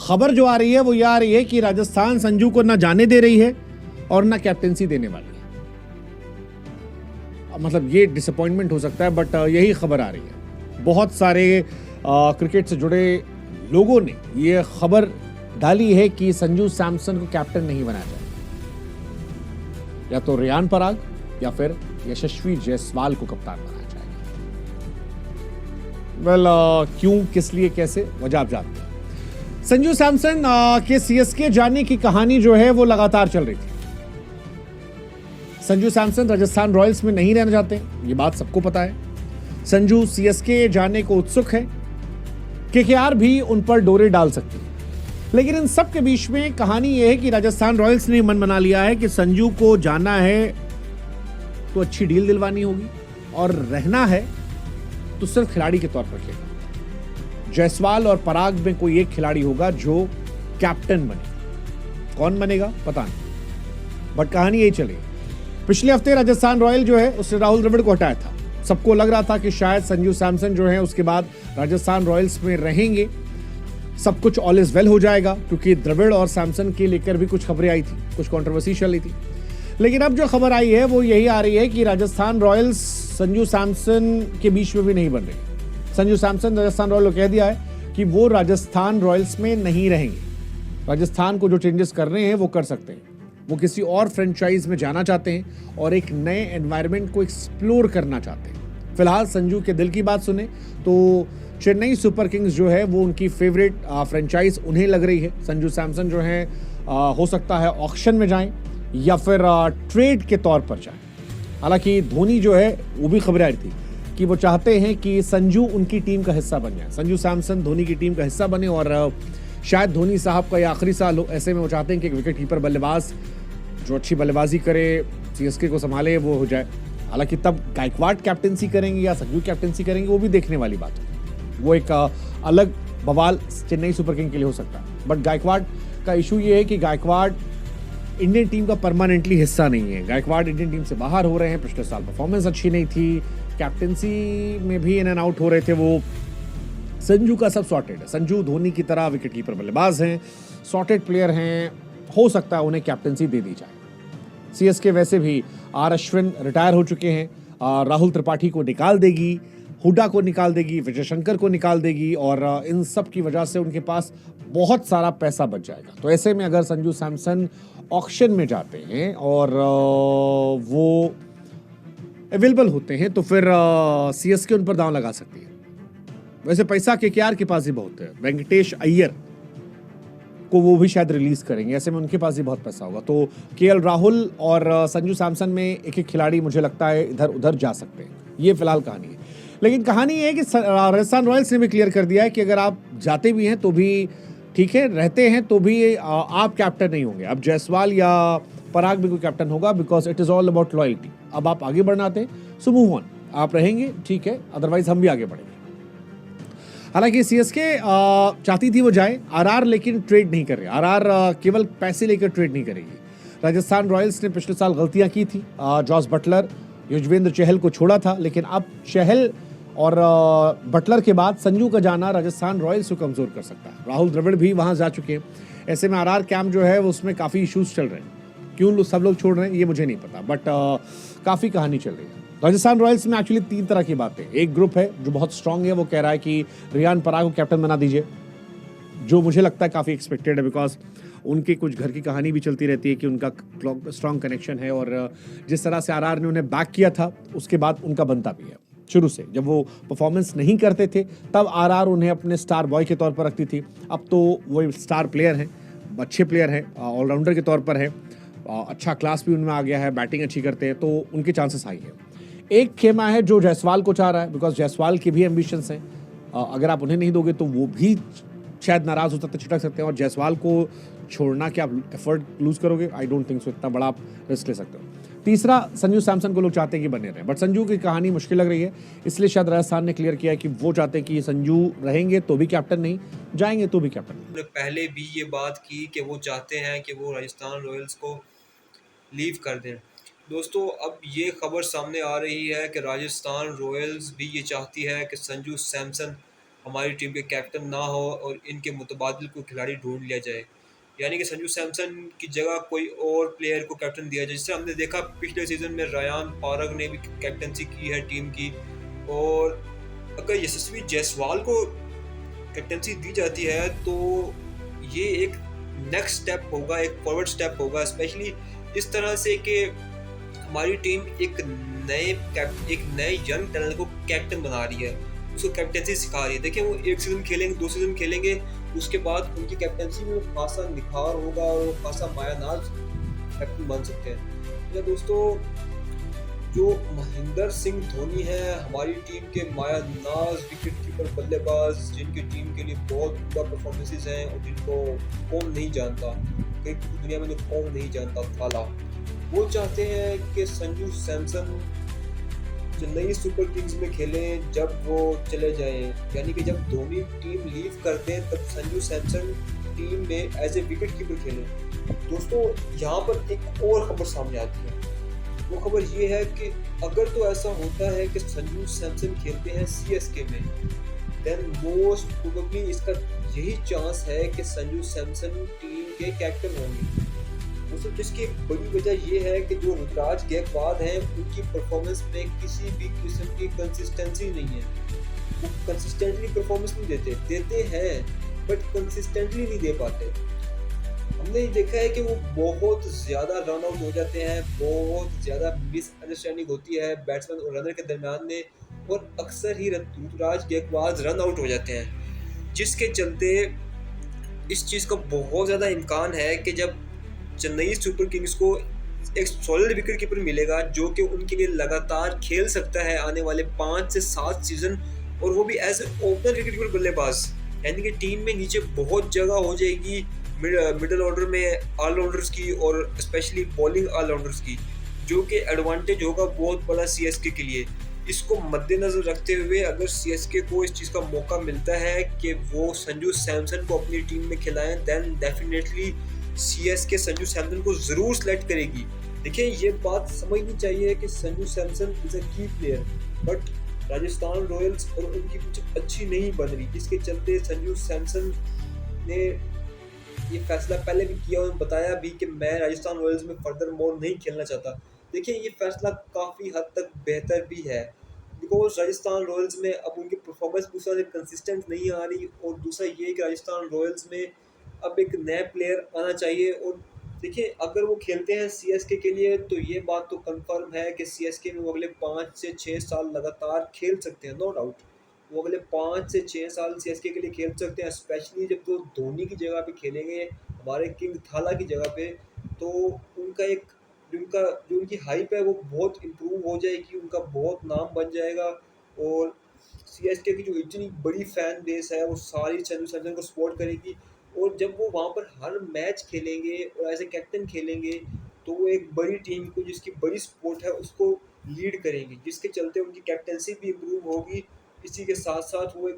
खबर जो आ रही है वो ये आ रही है कि राजस्थान संजू को ना जाने दे रही है और ना कैप्टेंसी देने वाली है। मतलब ये डिसअपॉइंटमेंट हो सकता है, बट यही खबर आ रही है। बहुत सारे क्रिकेट से जुड़े लोगों ने ये खबर डाली है कि संजू सैमसन को कैप्टन नहीं बनाया जाए, या तो रियान पराग या फिर यशस्वी जायसवाल को कप्तान बनाया जाएगा। क्यों, किस लिए, कैसे, वजह आप जानते हैं। संजू सैमसन के सीएसके जाने की कहानी जो है वो लगातार चल रही थी। संजू सैमसन राजस्थान रॉयल्स में नहीं रहना चाहते, ये बात सबको पता है। संजू सीएसके जाने को उत्सुक है, केकेआर भी उन पर डोरे डाल सकती है। लेकिन इन सब के बीच में कहानी यह है कि राजस्थान रॉयल्स ने मन बना लिया है कि संजू को जाना है तो अच्छी डील दिलवानी होगी, और रहना है तो सिर्फ खिलाड़ी के तौर पर खेलेगा। जायसवाल और पराग में कोई एक खिलाड़ी होगा जो कैप्टन बनेगा। कौन बनेगा पता नहीं, बट कहानी यही चलेगी। पिछले हफ्ते राजस्थान रॉयल जो है उसने राहुल द्रविड़ को हटाया था। सबको लग रहा था कि शायद संजू सैमसन जो है उसके बाद राजस्थान रॉयल्स में रहेंगे, सब कुछ ऑल इज वेल हो जाएगा, क्योंकि द्रविड़ और सैमसन के लेकर भी कुछ खबरें आई थी, कुछ कंट्रोवर्सी चल रही थी। लेकिन अब जो खबर आई है वो यही आ रही है कि राजस्थान रॉयल्स संजू सैमसन के बीच में भी नहीं बन रही। संजू सैमसन राजस्थान रॉयल को कह दिया है कि वो राजस्थान रॉयल्स में नहीं रहेंगे। राजस्थान को जो चेंजेस कर रहे हैं वो कर सकते हैं। वो किसी और फ्रेंचाइज में जाना चाहते हैं और एक नए एनवायरनमेंट को एक्सप्लोर करना चाहते हैं। फिलहाल संजू के दिल की बात सुने तो चेन्नई सुपर किंग्स जो है वो उनकी फेवरेट फ्रेंचाइज उन्हें लग रही है। संजू सैमसन जो है हो सकता है ऑक्शन में जाएं या फिर ट्रेड के तौर पर जाएं। हालांकि धोनी जो है वो भी खबरें आ रही थी कि वो चाहते हैं कि संजू उनकी टीम का हिस्सा बन जाए, संजू सैमसन धोनी की टीम का हिस्सा बने, और शायद धोनी साहब का यह आखिरी साल हो। ऐसे में वो चाहते हैं कि एक विकेट कीपर बल्लेबाज जो अच्छी बल्लेबाजी करे, सीएसके को संभाले, वो हो जाए। हालांकि तब गायकवाड़ कैप्टेंसी करेंगे या संजू कैप्टेंसी करेंगे वो भी देखने वाली बात है। वो एक अलग बवाल चेन्नई सुपर किंग के लिए हो सकता है। बट गायकवाड़ का इशू ये है कि गायकवाड़ इंडियन टीम का परमानेंटली हिस्सा नहीं है। गायकवाड़ इंडियन टीम से बाहर हो रहे हैं, पिछले साल परफॉर्मेंस अच्छी नहीं थी, कैप्टेंसी में भी इन एंड आउट हो रहे थे वो। संजू का सब सॉर्टेड है। संजू धोनी की तरह विकेट कीपर बल्लेबाज हैं, सॉर्टेड प्लेयर हैं, हो सकता है उन्हें कैप्टेंसी दे दी जाए। सीएसके वैसे भी आर अश्विन रिटायर हो चुके हैं, राहुल त्रिपाठी को निकाल देगी, हुडा को निकाल देगी, विजय शंकर को निकाल देगी, और इन सब की वजह से उनके पास बहुत सारा पैसा बच जाएगा। तो ऐसे में अगर संजू सैमसन ऑक्शन में जाते हैं और वो अवेलेबल होते हैं तो फिर सीएसके उन पर दांव लगा सकती है। वैसे पैसा केकेआर के पास ही बहुत है। वेंकटेश अय्यर को वो भी शायद रिलीज करेंगे, ऐसे में उनके पास ही बहुत पैसा होगा। तो केएल राहुल और संजू सैमसन में एक एक खिलाड़ी मुझे लगता है इधर उधर जा सकते हैं। ये फिलहाल कहानी है। लेकिन कहानी ये है कि राजस्थान रॉयल्स ने भी क्लियर कर दिया है कि अगर आप जाते भी हैं तो भी ठीक है, रहते हैं तो भी आप कैप्टन नहीं होंगे। अब जायसवाल या पराग भी कोई कैप्टन होगा, because it is all about loyalty. अब आप आगे बढ़ना थे सो मूव ऑन, आप रहेंगे ठीक है, अदरवाइज हम भी आगे बढ़ेंगे। हालांकि सीएसके चाहती थी वो जाए, आरआर लेकिन ट्रेड नहीं कर रहे। आरआर केवल पैसे लेकर ट्रेड नहीं करेगी। राजस्थान रॉयल्स ने पिछले साल गलतियां की थी। जॉस बटलर, युजवेंद्र चहल को छोड़ा था, लेकिन अब चहल और बटलर के बाद संजू का जाना राजस्थान रॉयल्स को कमजोर कर सकता है। राहुल द्रविड़ भी वहां जा चुके हैं। ऐसे में आरआर कैंप जो है उसमें काफी इश्यूज चल रहे हैं। क्यों सब लोग छोड़ रहे हैं ये मुझे नहीं पता, बट काफी कहानी चल रही है। राजस्थान रॉयल्स में एक्चुअली 3 तरह की बातें। एक ग्रुप है जो बहुत स्ट्रांग है, वो कह रहा है कि रियान पराग को कैप्टन बना दीजिए, जो मुझे लगता है काफी एक्सपेक्टेड है, बिकॉज उनके कुछ घर की कहानी भी चलती रहती है कि उनका स्ट्रांग कनेक्शन है, और जिस तरह से आरआर ने उन्हें बैक किया था उसके बाद उनका बनता भी है। शुरू से जब वो परफॉर्मेंस नहीं करते थे तब आरआर उन्हें अपने स्टार बॉय के तौर पर रखती थी। अब तो वो स्टार प्लेयर हैं, अच्छे प्लेयर हैं, ऑलराउंडर के तौर पर है, अच्छा क्लास भी उनमें आ गया है, बैटिंग अच्छी करते हैं, तो उनके चांसेस हाई है। एक खेमा है जो जायसवाल को चाह रहा है, बिकॉज जायसवाल के भी एम्बिशंस हैं। अगर आप उन्हें नहीं दोगे तो वो भी शायद नाराज हो सकते, छिटक सकते हैं, और जायसवाल को छोड़ना क्या आप एफर्ट लूज करोगे? आई डोंट थिंक सो, इतना बड़ा आप रिस्क ले सकते हो। तीसरा, संजू सैमसन को लोग चाहते हैं कि बने रहें, बट संजू की कहानी मुश्किल लग रही है, इसलिए शायद राजस्थान ने क्लियर किया है कि वो चाहते हैं कि संजू रहेंगे तो भी कैप्टन नहीं, जाएंगे तो भी कैप्टन नहीं। पहले भी ये बात की कि वो चाहते हैं कि वो राजस्थान रॉयल्स को लीव कर दें। दोस्तों, अब ये खबर सामने आ रही है कि राजस्थान रॉयल्स भी ये चाहती है कि संजू सैमसन हमारी टीम के कैप्टन ना हो और इनके मुतबादिल कोई खिलाड़ी ढूंढ लिया जाए, यानी कि संजू सैमसन की जगह कोई और प्लेयर को कैप्टन दिया जाए। जिससे हमने देखा पिछले सीजन में रायान पारग ने भी कैप्टनसी की है टीम की। और अगर यशस्वी जायसवाल को कैप्टनसी दी जाती है तो ये एक नेक्स्ट स्टेप होगा, एक फॉरवर्ड स्टेप होगा, स्पेशली इस तरह से कि हमारी टीम एक नए यंग टैलेंट को कैप्टन बना रही है, उसको कैप्टनसी सिखा रही है। देखिए वो एक सीजन खेलेंगे, 2 सीजन खेलेंगे, उसके बाद उनकी कैप्टनसी में खासा निखार होगा और खासा मायानाज कैप्टन बन सकते हैं। तो दोस्तों, जो महेंद्र सिंह धोनी है हमारी टीम के मायानाज विकेट कीपर बल्लेबाज, जिनकी टीम के लिए बहुत बुरा परफॉर्मेंसेज हैं और जिनको कौन नहीं जानता, कई दुनिया में तो कौन नहीं जानता थाला, वो चाहते हैं कि संजू सैमसन चेन्नई सुपर किंग्स में खेलें जब वो चले जाएं, यानी कि जब धोनी टीम लीव कर दें तब संजू सैमसन टीम में एज ए विकेट कीपर खेलें। दोस्तों, यहाँ पर एक और खबर सामने आती है। वो खबर ये है कि अगर तो ऐसा होता है कि संजू सैमसन खेलते हैं सीएसके में, देन मोस्ट प्रोबेबली इसका यही चांस है कि संजू सैमसन टीम के कैप्टन होंगे। दोस्तों, जिसकी एक बड़ी वजह ये है कि जो ऋतुराज गायकवाड हैं उनकी परफॉर्मेंस में किसी भी किस्म की कंसिस्टेंसी नहीं है। वो कंसिस्टेंटली परफॉर्मेंस नहीं देते हैं बट कंसिस्टेंटली नहीं दे पाते। हमने ये देखा है कि वो बहुत ज़्यादा रन आउट हो जाते हैं, बहुत ज़्यादा मिसअंडरस्टैंडिंग होती है बैट्समैन और रनर के दरमियान में, और अक्सर ही ऋतुराज गायकवाड रन आउट हो जाते हैं, जिसके चलते इस चीज़ का बहुत ज़्यादा इम्कान है कि जब चेन्नई सुपर किंग्स को एक सॉलिड विकेट कीपर मिलेगा जो कि उनके लिए लगातार खेल सकता है आने वाले 5 से 7 सीजन, और वो भी as a opener wicket keeper बल्लेबाज, यानी कि टीम में नीचे बहुत जगह हो जाएगी मिडल ऑर्डर में ऑलराउंडर्स की और स्पेशली बॉलिंग ऑलराउंडर्स की, जो कि एडवांटेज होगा बहुत बड़ा सीएसके के लिए। इसको मद्देनजर रखते हुए अगर सीएसके को इस चीज़ का मौका मिलता है कि वो संजू सैमसन को अपनी टीम में खिलाएं, then definitely CSK Sanju Samson को ज़रूर सेलेक्ट करेगी। देखिए, ये बात समझनी चाहिए कि संजू सैमसन इज़ अ की प्लेयर, बट राजस्थान रॉयल्स और उनकी कुछ अच्छी नहीं बन रही, जिसके चलते संजू सैमसन ने ये फैसला पहले भी किया और बताया भी कि मैं राजस्थान रॉयल्स में फर्दर मोर नहीं खेलना चाहता। देखिए, ये फैसला काफ़ी हद तक बेहतर भी है, बिकॉज राजस्थान रॉयल्स में अब उनकी परफॉर्मेंस दूसरा से कंसिस्टेंट नहीं आ रही, और दूसरा ये कि राजस्थान रॉयल्स में अब एक नया प्लेयर आना चाहिए। और देखिए, अगर वो खेलते हैं सीएसके के लिए तो ये बात तो कंफर्म है कि सीएसके में वो अगले 5 से 6 साल लगातार खेल सकते हैं, नो डाउट। वो अगले 5 से 6 साल सीएसके के लिए खेल सकते हैं, स्पेशली जब वो धोनी की जगह पे खेलेंगे, हमारे किंग थाला की जगह पे, तो उनका एक जो उनकी हाइप है वो बहुत इम्प्रूव हो जाएगी, उनका बहुत नाम बन जाएगा। और सीएसके की जो इतनी बड़ी फैन बेस है वो सारी संजू सैमसन को सपोर्ट करेगी, और जब वो वहाँ पर हर मैच खेलेंगे और एज ए कैप्टन खेलेंगे तो वो एक बड़ी टीम को जिसकी बड़ी सपोर्ट है उसको लीड करेंगे, जिसके चलते उनकी कैप्टनसी भी इम्प्रूव होगी। इसी के साथ साथ वो एक